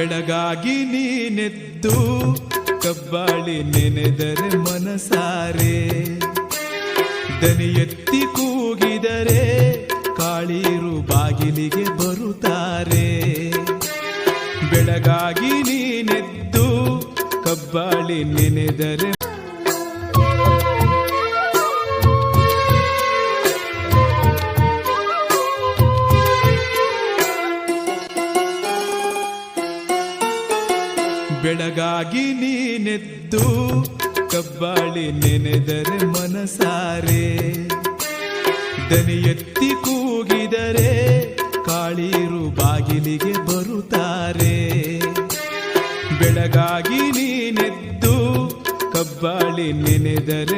ಬೆಳಗಾಗಿ ನೀನೆದ್ದು ಕಬ್ಬಾಳಿ ನೆನೆದರೆ ಮನಸಾರೆ, ದನಿ ಎತ್ತಿ ಕೂಗಿದರೆ ಕಾಳೀರು ಬಾಗಿಲಿಗೆ ಬರುತ್ತಾರೆ. ಬೆಳಗಾಗಿ ನೀನೆದ್ದು ಕಬ್ಬಾಳಿ ನೆನೆದರೆ ಬೆಳಗಾಗಿ ನೀನೆದ್ದು ಕಬ್ಬಾಳಿ ನೆನೆದರೆ ಮನಸಾರೆ, ದನಿ ಎತ್ತಿ ಕೂಗಿದರೆ ಕಾಳೀರು ಬಾಗಿಲಿಗೆ ಬರುತ್ತಾರೆ. ಬೆಳಗಾಗಿ ನೀನೆದ್ದು ಕಬ್ಬಾಳಿ ನೆನೆದರೆ